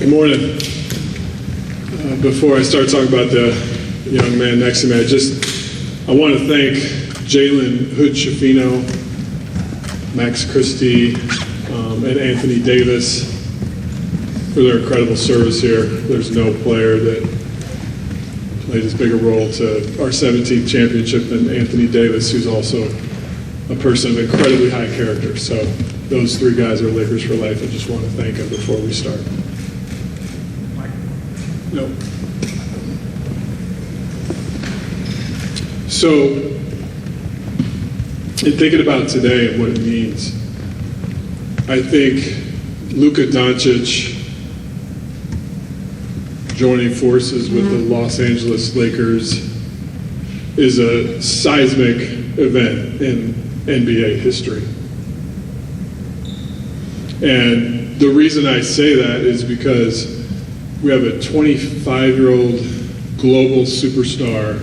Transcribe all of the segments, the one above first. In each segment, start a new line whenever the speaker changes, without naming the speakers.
Good morning. Before I start talking about the young man next to me, I want to thank Jalen Hood-Schifino, Max Christie, and Anthony Davis for their incredible service here. There's no player that played as big a role to our 17th championship than Anthony Davis, who's also a person of incredibly high character. So those three guys are Lakers for life. I just want to thank them before we start. No. So, in thinking about today and what it means, I think Luka Doncic joining forces with the Los Angeles Lakers is a seismic event in NBA history. And the reason I say that is because we have a 25-year-old global superstar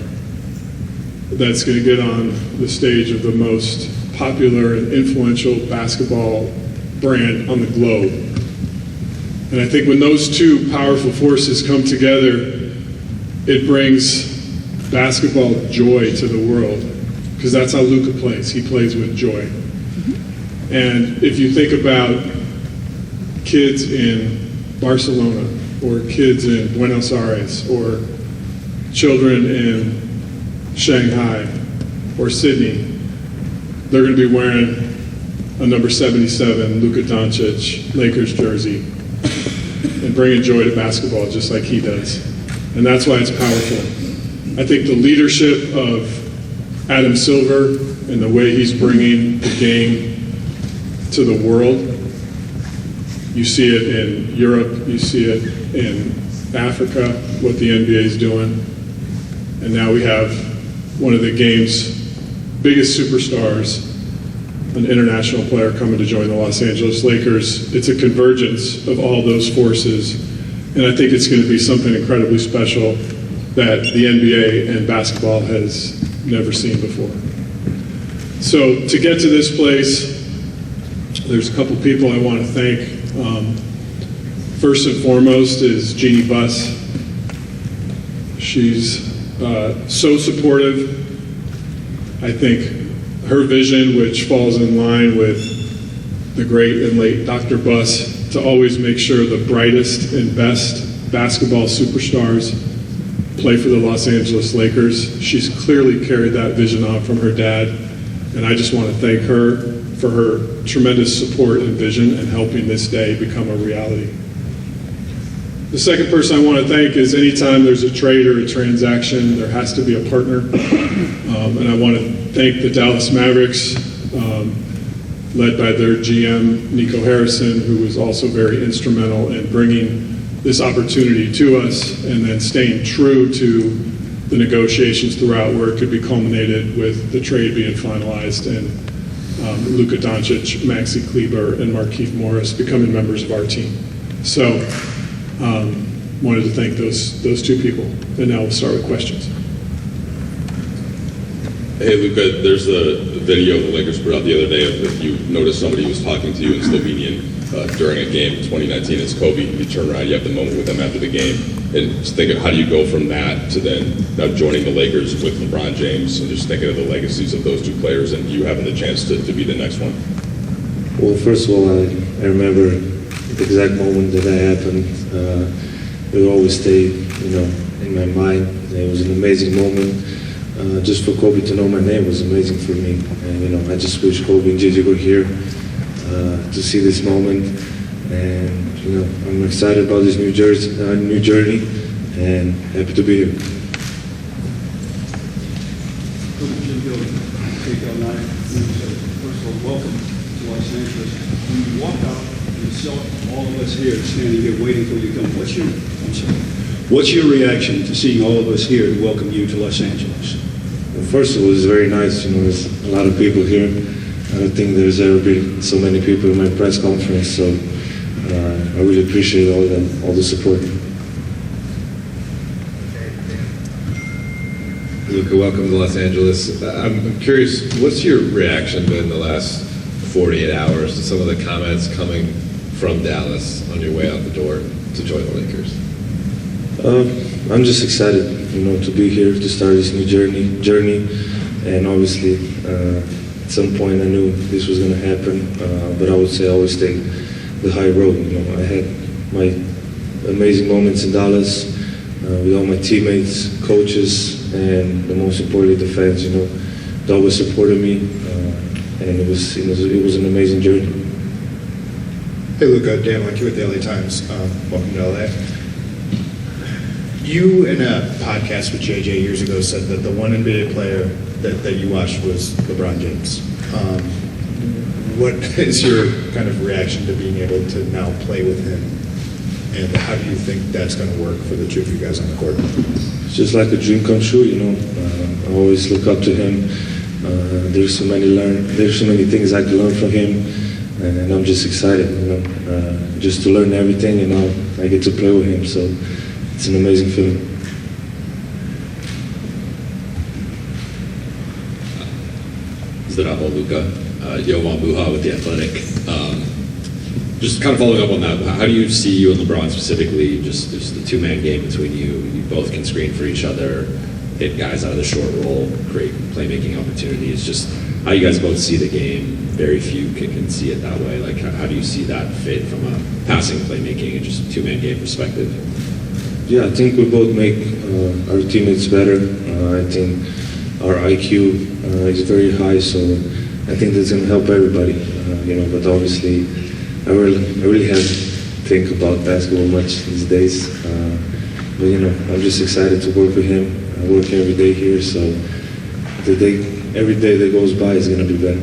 that's going to get on the stage of the most popular and influential basketball brand on the globe. And I think when those two powerful forces come together, it brings basketball joy to the world, because that's how Luka plays. He plays with joy. And if you think about kids in Barcelona, or kids in Buenos Aires, or children in Shanghai or Sydney, they're going to be wearing a number 77 Luka Doncic Lakers jersey and bringing joy to basketball just like he does. And that's why it's powerful. I think the leadership of Adam Silver and the way he's bringing the game to the world, you see it in Europe, you see it in Africa, what the NBA is doing, and now we have one of the game's biggest superstars, an international player coming to join the Los Angeles Lakers. It's a convergence of all those forces, and I think it's going to be something incredibly special that the NBA and basketball has never seen before. So to get to this place, there's a couple people I want to thank. First and foremost is Jeannie Buss. She's so supportive. I think her vision, which falls in line with the great and late Dr. Buss, to always make sure the brightest and best basketball superstars play for the Los Angeles Lakers. She's clearly carried that vision on from her dad, and I just want to thank her for her tremendous support and vision and helping this day become a reality. The second person I want to thank is anytime there's a trade or a transaction, there has to be a partner. And I want to thank the Dallas Mavericks, led by their GM, Nico Harrison, who was also very instrumental in bringing this opportunity to us and then staying true to the negotiations throughout, where it could be culminated with the trade being finalized and Luka Doncic, Maxi Kleber, and Markieff Morris becoming members of our team. So wanted to thank those two people. And now we'll start with questions.
Hey, Luka, there's a video the Lakers put out the other day of if you noticed somebody was talking to you in Slovenian during a game in 2019. It's Kobe. You turn around, you have the moment with him after the game. And just think of how do you go from that to then now joining the Lakers with LeBron James and just thinking of the legacies of those two players and you having the chance to be the next one.
Well, first of all, I remember the exact moment that happened. It will always stay, in my mind. It was an amazing moment. Just for Kobe to know my name was amazing for me. And, I just wish Kobe and Gigi were here to see this moment. And, I'm excited about this new journey, and happy to be here.
First of all, welcome to Los Angeles. When you walk out and you saw all of us here standing here waiting for you to come, what's your reaction to seeing all of us here to welcome you to Los Angeles?
Well, first of all, it's very nice. There's a lot of people here. I don't think there's ever been so many people in my press conference, so I really appreciate all the support.
Luka, welcome to Los Angeles. I'm curious, what's your reaction been the last 48 hours to some of the comments coming from Dallas on your way out the door to join the Lakers?
I'm just excited, to be here to start this new journey, and obviously at some point I knew this was going to happen, but I would say I always take the high road. I had my amazing moments in Dallas with all my teammates, coaches, and the most importantly, the fans. They always supported me, and it was an amazing journey.
Hey Luka, Dan Lynch with the LA Times. Welcome to LA. You, in a podcast with JJ years ago, said that the one NBA player that you watched was LeBron James. What is your kind of reaction to being able to now play with him, and how do you think that's going to work for the two of you guys on the court?
It's just like a dream come true, I always look up to him. There's so many things I can learn from him, and I'm just excited, just to learn everything, and now I get to play with him. So it's an amazing feeling.
Zdravo, Luka. Jovan Buha with The Athletic. Just kind of following up on that, how do you see you and LeBron specifically, just the two-man game between you? You both can screen for each other, hit guys out of the short roll, create playmaking opportunities. Just how you guys both see the game. Very few can see it that way. Like, how do you see that fit from a passing, playmaking, and just two-man game perspective?
Yeah, I think we both make our teammates better. I think our IQ is very high, so I think that's going to help everybody. But obviously, I really haven't think about basketball much these days. But I'm just excited to work with him. I work every day here, so every day that goes by is going to be better.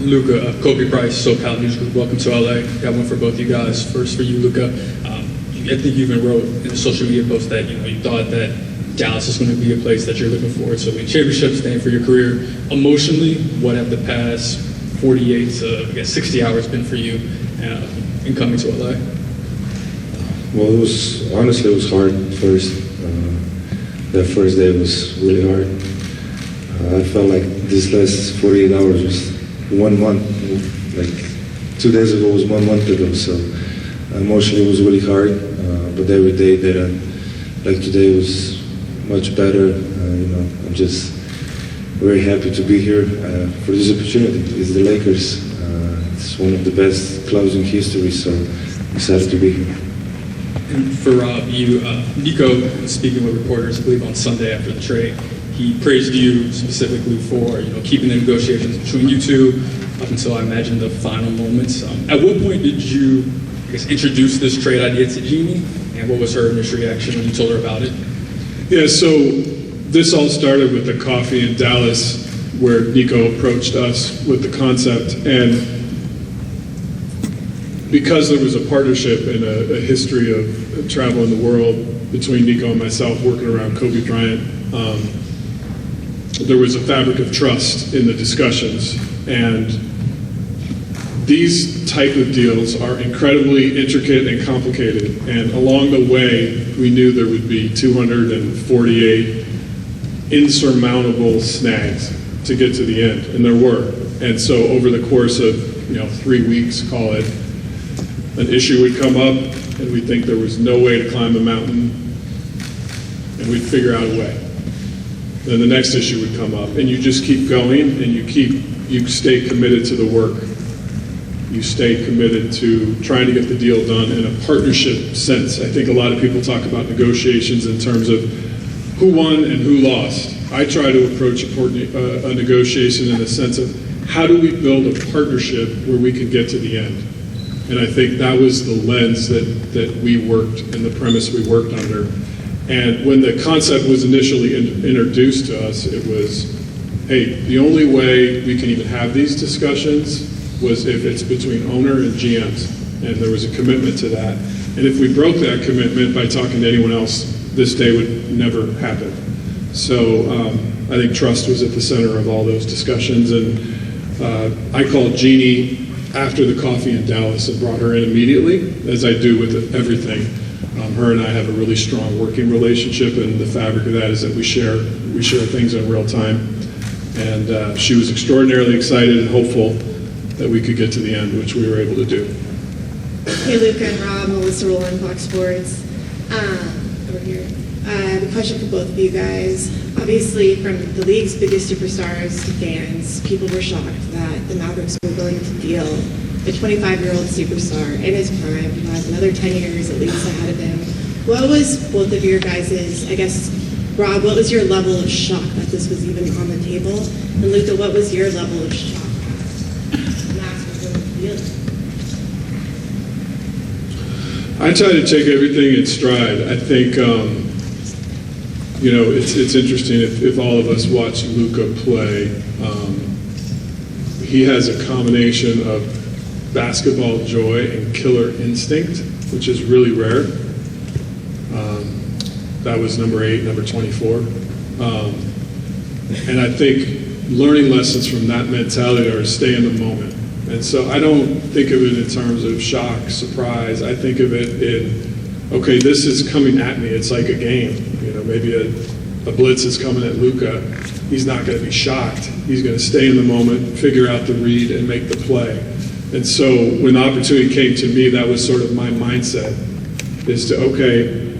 Luka, Kobe Price, SoCal News Group. Welcome to LA. Got one for both you guys. First for you, Luka. I think you even wrote in a social media post that you thought that Dallas is going to be a place that you're looking forward to win championships, staying for your career. Emotionally, what have the past 48 to 60 hours been for you in coming to LA?
Well, it was hard at first. That first day was really hard. I felt like this last 48 hours was 1 month. Like 2 days ago was 1 month ago. So emotionally it was really hard. But every day like today was much better. I'm just very happy to be here for this opportunity. It's the Lakers. It's one of the best clubs in history, so excited to be here.
And for you, Nico, speaking with reporters, I believe on Sunday after the trade, he praised you specifically for keeping the negotiations between you two up until I imagine the final moments. At what point did you, introduce this trade idea to Jeannie, and what was her initial reaction when you told her about it?
Yeah, so this all started with a coffee in Dallas where Nico approached us with the concept, and because there was a partnership and a history of travel in the world between Nico and myself working around Kobe Bryant, there was a fabric of trust in the discussions, and these type of deals are incredibly intricate and complicated, and along the way we knew there would be 248 insurmountable snags to get to the end, and there were. And so over the course of 3 weeks, call it, an issue would come up and we'd think there was no way to climb the mountain, and we'd figure out a way. Then the next issue would come up, and you just keep going, and you stay committed to the work. You stay committed to trying to get the deal done in a partnership sense. I think a lot of people talk about negotiations in terms of who won and who lost. I try to approach a negotiation in the sense of how do we build a partnership where we can get to the end? And I think that was the lens that we worked and the premise we worked under. And when the concept was initially introduced to us, it was, hey, the only way we can even have these discussions was if it's between owner and GMs, and there was a commitment to that. And if we broke that commitment by talking to anyone else, this day would never happen. So I think trust was at the center of all those discussions, and I called Jeannie after the coffee in Dallas and brought her in immediately, as I do with everything. Her and I have a really strong working relationship, and the fabric of that is that we share things in real time. And she was extraordinarily excited and hopeful that we could get to the end, which we were able to do.
Hey, Luka and Rob, Melissa Rowland, Fox Sports. Over here. I have a question for both of you guys. Obviously, from the league's biggest superstars to fans, people were shocked that the Mavericks were willing to deal a 25-year-old superstar in his prime, who has another 10 years at least ahead of him. What was both of your guys', I guess, Rob, what was your level of shock that this was even on the table? And Luka, what was your level of shock that the Mavs were willing to deal?
I try to take everything in stride. I think, it's interesting if all of us watch Luka play. He has a combination of basketball joy and killer instinct, which is really rare. That was number 8, number 24. And I think learning lessons from that mentality are to stay in the moment. And so I don't think of it in terms of shock, surprise. I think of it in, okay, this is coming at me. It's like a game. Maybe a blitz is coming at Luka. He's not going to be shocked. He's going to stay in the moment, figure out the read, and make the play. And so when the opportunity came to me, that was sort of my mindset, is to, okay,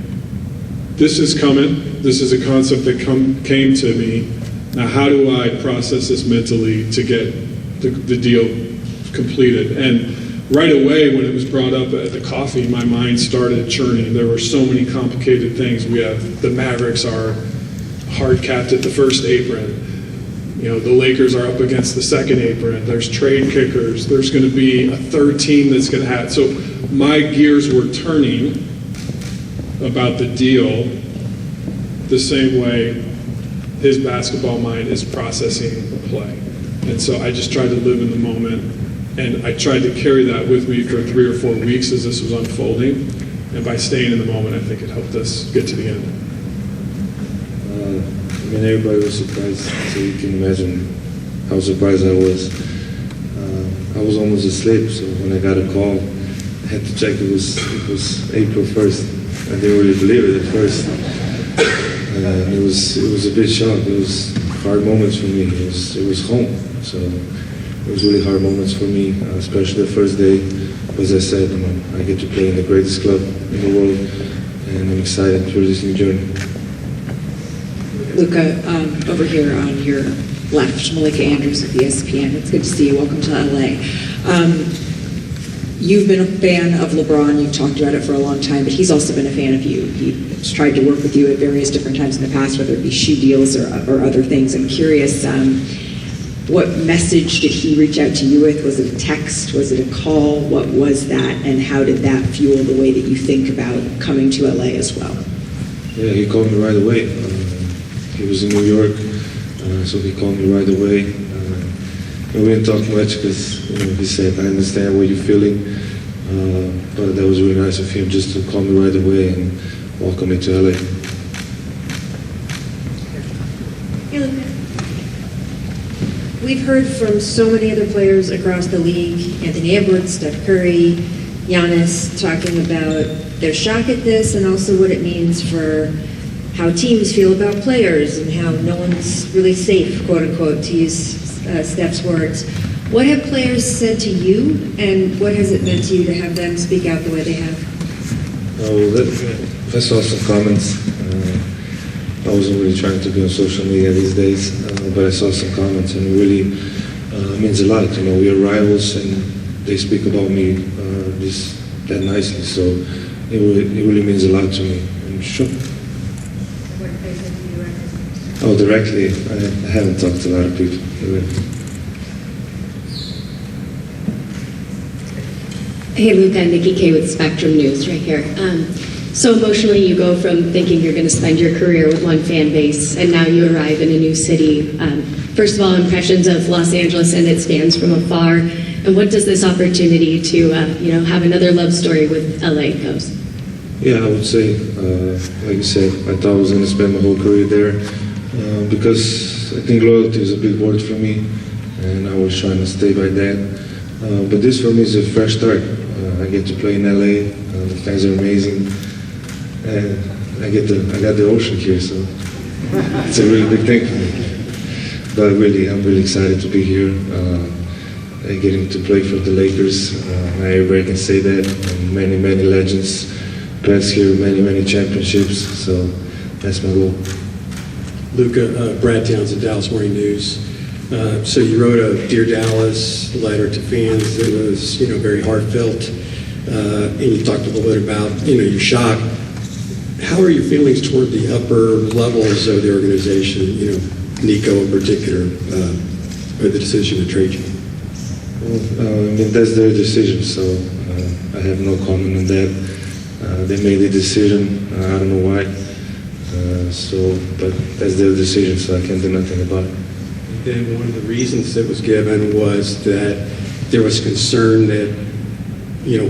this is coming. This is a concept that came to me. Now, how do I process this mentally to get the deal completed? And right away, when it was brought up at the coffee, my mind started churning. There were so many complicated things. We have the Mavericks are hard capped at the first apron. The Lakers are up against the second apron. There's trade kickers. There's going to be a third team that's going to have. So my gears were turning about the deal the same way his basketball mind is processing the play. And so I just tried to live in the moment, and I tried to carry that with me for 3 or 4 weeks as this was unfolding. And by staying in the moment, I think it helped us get to the end.
Everybody was surprised, so you can imagine how surprised I was. I was almost asleep, so when I got a call, I had to check. It was April 1st. I didn't really believe it at first. It was a big shock. It was hard moments for me. It was home, so it was really hard moments for me, especially the first day. As I said, I get to play in the greatest club in the world, and I'm excited for this new journey.
Luka, over here on your left, Malika Andrews with ESPN. It's good to see you. Welcome to LA. You've been a fan of LeBron. You've talked about it for a long time, but he's also been a fan of you. He's tried to work with you at various different times in the past, whether it be shoe deals or other things. I'm curious, what message did he reach out to you with? Was it a text? Was it a call? What was that? And how did that fuel the way that you think about coming to LA as well?
Yeah, he called me right away. He was in New York, so he called me right away. We didn't talk much because he said, I understand what you're feeling, but that was really nice of him just to call me right away and welcome me to LA.
Hey, Luka. We've heard from so many other players across the league, Anthony Edwards, Steph Curry, Giannis, talking about their shock at this and also what it means for how teams feel about players and how no one's really safe, quote unquote, to use Steph's words. What have players said to you, and what has it meant to you to have them speak out the way they have?
I saw some comments. I wasn't really trying to be on social media these days, but I saw some comments, and it really means a lot. We are rivals, and they speak about me that nicely, so it really means a lot to me. I'm sure. Oh, directly? I haven't talked to a lot of people.
Hey, Luka, Nikki Kay with Spectrum News right here. So emotionally, you go from thinking you're going to spend your career with one fan base, and now you arrive in a new city. First of all, impressions of Los Angeles and its fans from afar, and what does this opportunity to have another love story with LA goes?
Yeah, I would say, like you said, I thought I was going to spend my whole career there. Because I think loyalty is a big word for me, and I was trying to stay by that. But this for me is a fresh start. I get to play in LA. The fans are amazing, and I got the ocean here, so it's a really big thing for me. But really, I'm really excited to be here. getting to play for the Lakers. Everybody can say that. And many legends passed here, many championships. So that's my goal.
Luka, Brad Townsend, Dallas Morning News. So you wrote a Dear Dallas letter to fans that was, very heartfelt, and you talked a little bit about, your shock. How are your feelings toward the upper levels of the organization, Nico in particular, or the decision to trade you?
Well, that's their decision, so I have no comment on that. They made the decision. I don't know why. But that's their decision, so I can't do nothing about it.
Then one of the reasons that was given was that there was concern that,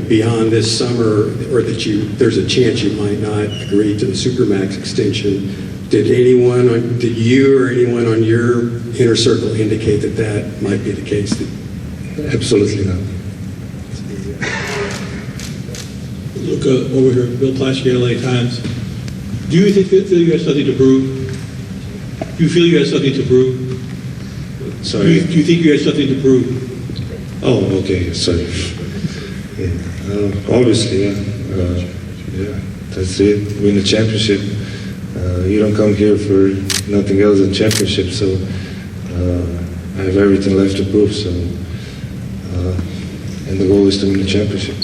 beyond this summer, or that there's a chance you might not agree to the Supermax extension. Did you or anyone on your inner circle indicate that that might be the case?
Absolutely not.
Luka, over here, Bill Plaschke, LA Times. Do you feel you have something to prove? Do you feel you have something to prove?
Sorry.
Do you think you have something to prove?
Oh, okay. Sorry. Yeah. Obviously, yeah. That's it. Win the championship. You don't come here for nothing else than championship. So I have everything left to prove. So and the goal is to win the championship.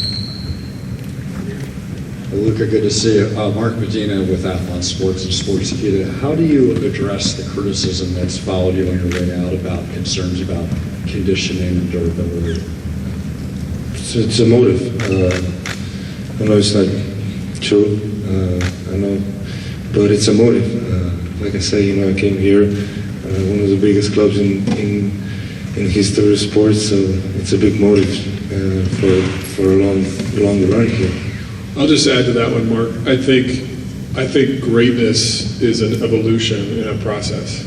Luka, good to see you. Mark Medina with Athlon Sports and Sportskeeda. How do you address the criticism that's followed you on your way out about concerns about conditioning and durability?
It's a motive. I know it's not true. I know, but it's a motive. Like I say, I came here, one of the biggest clubs in history of sports, so it's a big motive for a long run here.
I'll just add to that one, Mark. I think greatness is an evolution in a process.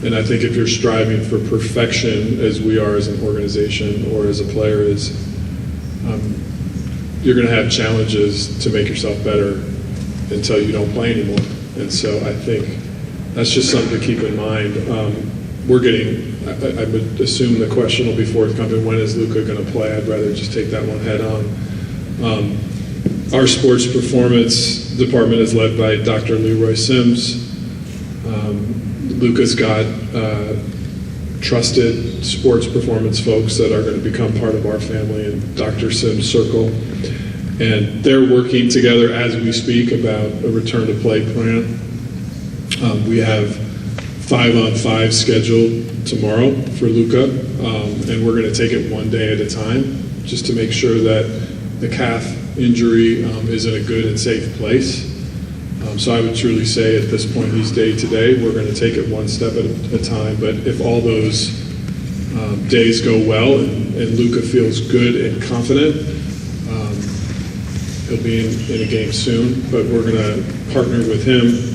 And I think if you're striving for perfection, as we are as an organization or as a player is, you're going to have challenges to make yourself better until you don't play anymore. And so I think that's just something to keep in mind. I would assume the question will be forthcoming, when is Luka going to play? I'd rather just take that one head on. Our sports performance department is led by Dr. Leroy Sims. Luka's got trusted sports performance folks that are going to become part of our family in Dr. Sims' circle. And they're working together as we speak about a return to play plan. We have 5-on-5 scheduled tomorrow for Luka, and we're going to take it one day at a time just to make sure that the calf injury is in a good and safe place. So I would truly say at this point he's day to day. We're going to take it one step at a time, but if all those days go well and Luka feels good and confident, he'll be in a game soon, but we're going to partner with him.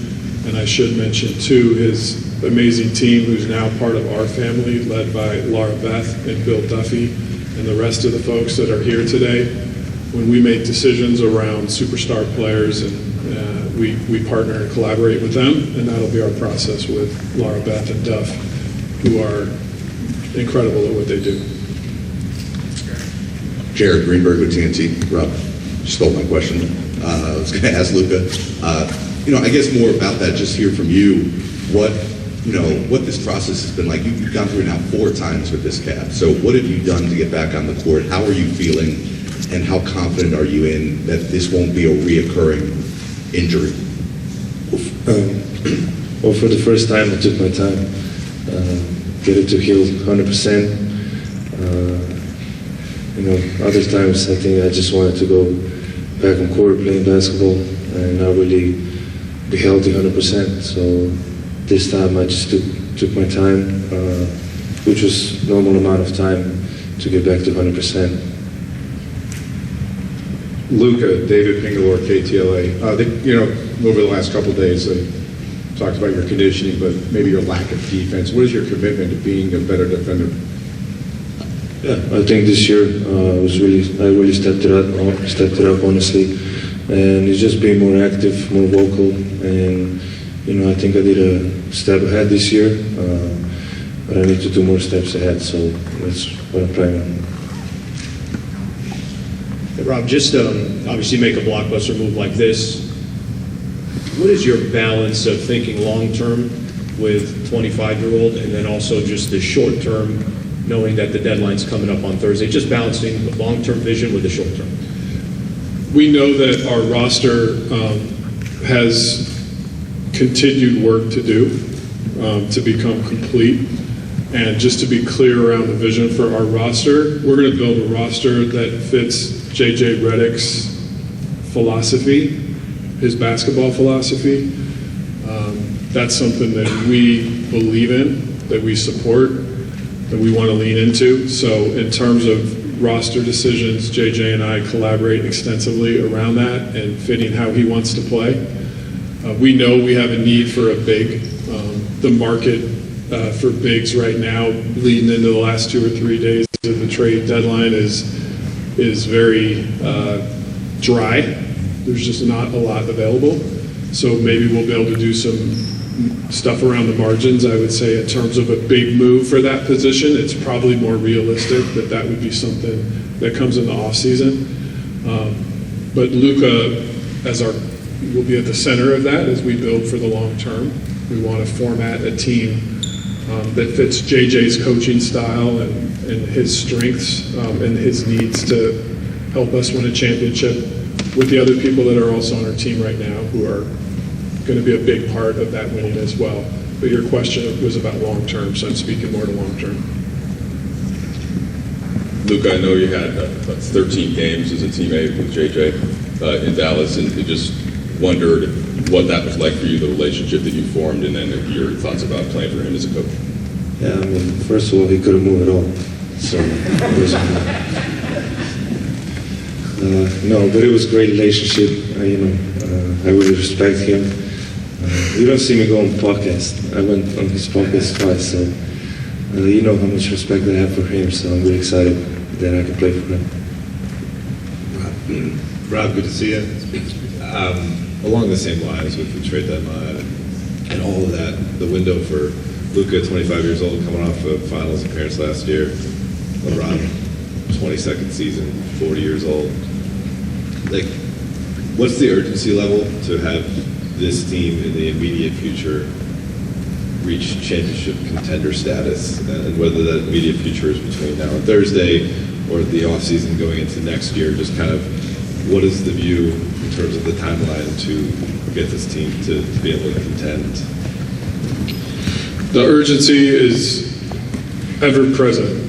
And I should mention, too, his amazing team, who's now part of our family, led by Laura Beth and Bill Duffy and the rest of the folks that are here today. When we make decisions around superstar players, and we partner and collaborate with them, and that'll be our process with Laura Beth and Duff, who are incredible at what they do.
Jared Greenberg with TNT. Rob stole my question. I was going to ask Luka. I guess more about that, just hear from you, what this process has been like. You've gone through it now 4 times with this calf. So what have you done to get back on the court? How are you feeling? And how confident are you in that this won't be a reoccurring injury?
Well, for the first time, I took my time, get it to heal 100%. Other times I think I just wanted to go back on court playing basketball and not really be healthy 100%. So this time I just took my time, which was normal amount of time to get back to 100%.
Luka, David Pingalore, KTLA. Over the last couple of days, they talked about your conditioning, but maybe your lack of defense. What is your commitment to being a better defender?
Yeah, I think this year I really stepped it up honestly, and it's just being more active, more vocal, and I think I did a step ahead this year. but I need to do more steps ahead, so that's what I'm planning on.
Hey, Rob, just obviously make a blockbuster move like this. What is your balance of thinking long-term with 25-year-old and then also just the short-term, knowing that the deadline's coming up on Thursday, just balancing the long-term vision with the short-term?
We know that our roster has continued work to do to become complete. And just to be clear around the vision for our roster, we're going to build a roster that fits JJ Redick's philosophy, his basketball philosophy. That's something that we believe in, that we support, that we want to lean into. So in terms of roster decisions, JJ and I collaborate extensively around that and fitting how he wants to play. We know we have a need for a big. The market for bigs right now, leading into the last 2 or 3 days of the trade deadline, is very dry. There's just not a lot available. So maybe we'll be able to do some stuff around the margins. I would say in terms of a big move for that position, it's probably more realistic that would be something that comes in the off season. But Luka will be at the center of that as we build for the long term. We want to format a team that fits JJ's coaching style and his strengths and his needs to help us win a championship with the other people that are also on our team right now who are going to be a big part of that winning as well. But your question was about long term, so I'm speaking more to long term.
Luka, I know you had 13 games as a teammate with JJ in Dallas, and just wondered what that was like for you, the relationship that you formed, and then your thoughts about playing for him as a coach.
Yeah, I mean, first of all, he couldn't move at all. So, no, but it was a great relationship. I really respect him. You don't see me go on podcast. I went on his podcast twice, so you know how much respect I have for him. So I'm really excited that I can play for him.
Rob, good to see you. Along the same lines with the trade deadline and all of that, the window for Luka, 25 years old, coming off a finals appearance last year. LeBron, 22nd season, 40 years old. Like, what's the urgency level to have this team in the immediate future reach championship contender status? And whether that immediate future is between now and Thursday or the offseason going into next year, just kind of what is the view in terms of the timeline to get this team to be able to contend?
The urgency is ever present.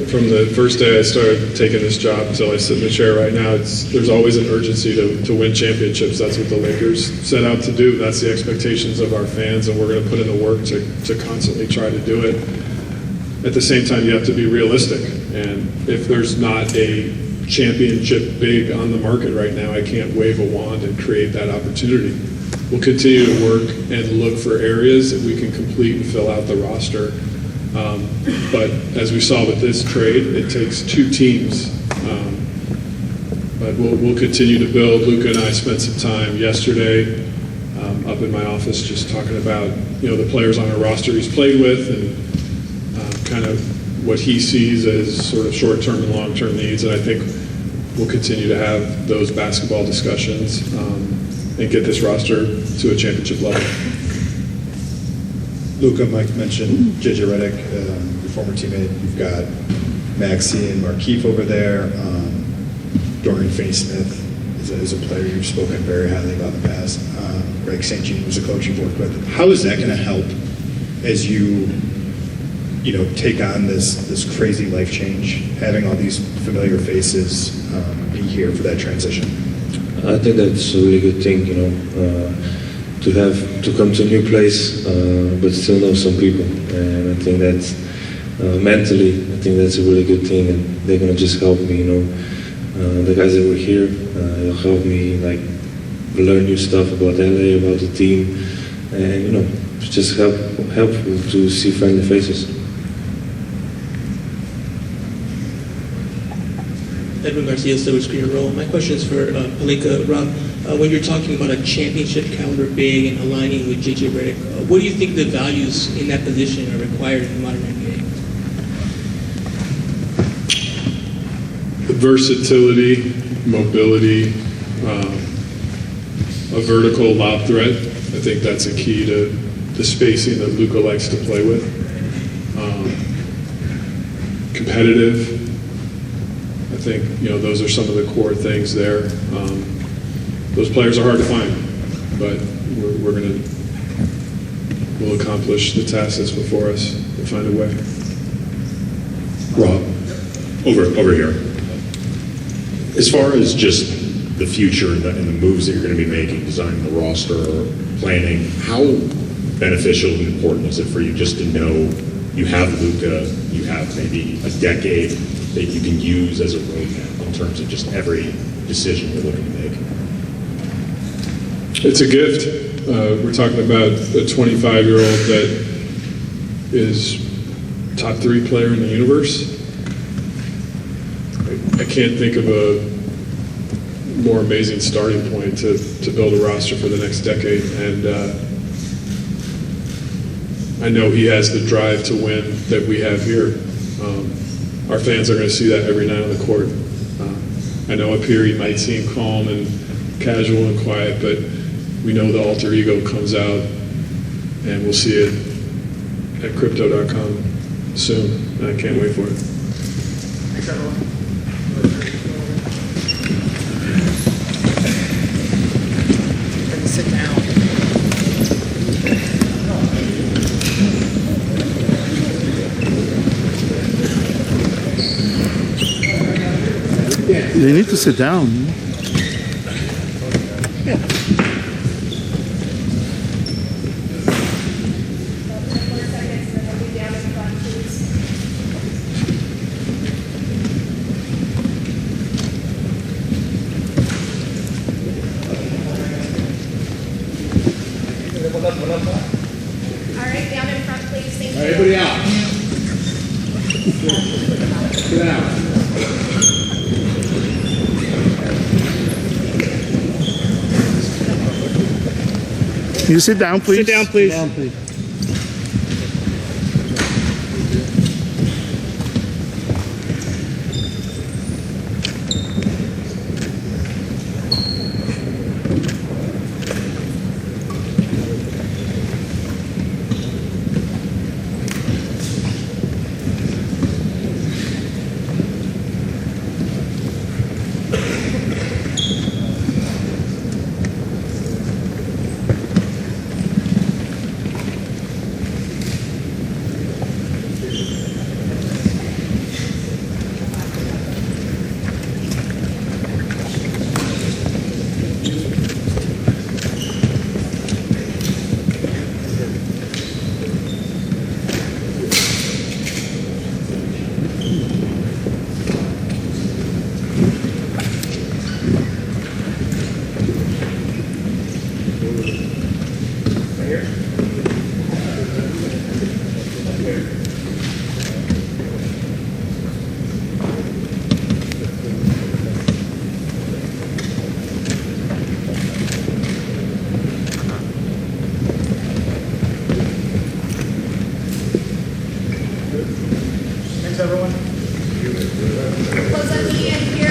From the first day I started taking this job until I sit in the chair right now, there's always an urgency to win championships. That's what the Lakers set out to do. That's the expectations of our fans, and we're going to put in the work to constantly try to do it. At the same time, you have to be realistic. And if there's not a championship big on the market right now, I can't wave a wand and create that opportunity. We'll continue to work and look for areas that we can complete and fill out the roster. But as we saw with this trade, it takes 2 teams. But we'll continue to build. Luka and I spent some time yesterday up in my office just talking about the players on our roster he's played with and kind of what he sees as sort of short-term and long-term needs. And I think we'll continue to have those basketball discussions and get this roster to a championship level.
Luka, Mike mentioned JJ Redick, your former teammate. You've got Maxey and Markieff over there. Dorian Finney-Smith is a player you've spoken very highly about in the past. Greg St. Jean was a coach you've worked with. How is that going to help as you take on this crazy life change, having all these familiar faces be here for that transition?
I think that's a really good thing, to come to a new place, but still know some people. And I think that's mentally, I think that's a really good thing, and they're gonna just help me. The guys that were here, they'll help me learn new stuff about LA, about the team, and it's just helpful to see friendly faces.
Edwin Garcia, Silver Screen Roll. My question is for Pelinka. Rob, when you're talking about a championship caliber big and aligning with JJ Redick, what do you think the values in that position are required in the modern NBA?
Versatility, mobility, a vertical lob threat. I think that's a key to the spacing that Luka likes to play with. Competitive. I think those are some of the core things there. Those players are hard to find, but we'll accomplish the task that's before us and find a way.
Rob, over here. As far as just the future and the moves that you're going to be making, designing the roster, planning, how beneficial and important is it for you just to know you have Luka, you have maybe a decade that you can use as a roadmap in terms of just every decision you're looking to make?
It's a gift. We're talking about a 25-year-old that is top 3 player in the universe. I can't think of a more amazing starting point to build a roster for the next decade. And I know he has the drive to win that we have here. Our fans are going to see that every night on the court. I know up here he might seem calm and casual and quiet, but we know the alter ego comes out, and we'll see it at crypto.com soon. And I can't wait for it.
Thanks, everyone. Sit down.
They need to sit down.
All right, down in front, please. Thank you.
Everybody out. Get out.
Can you sit down, please?
Sit down, please.
Sit down, please.
Thanks, everyone.
Close up the end here.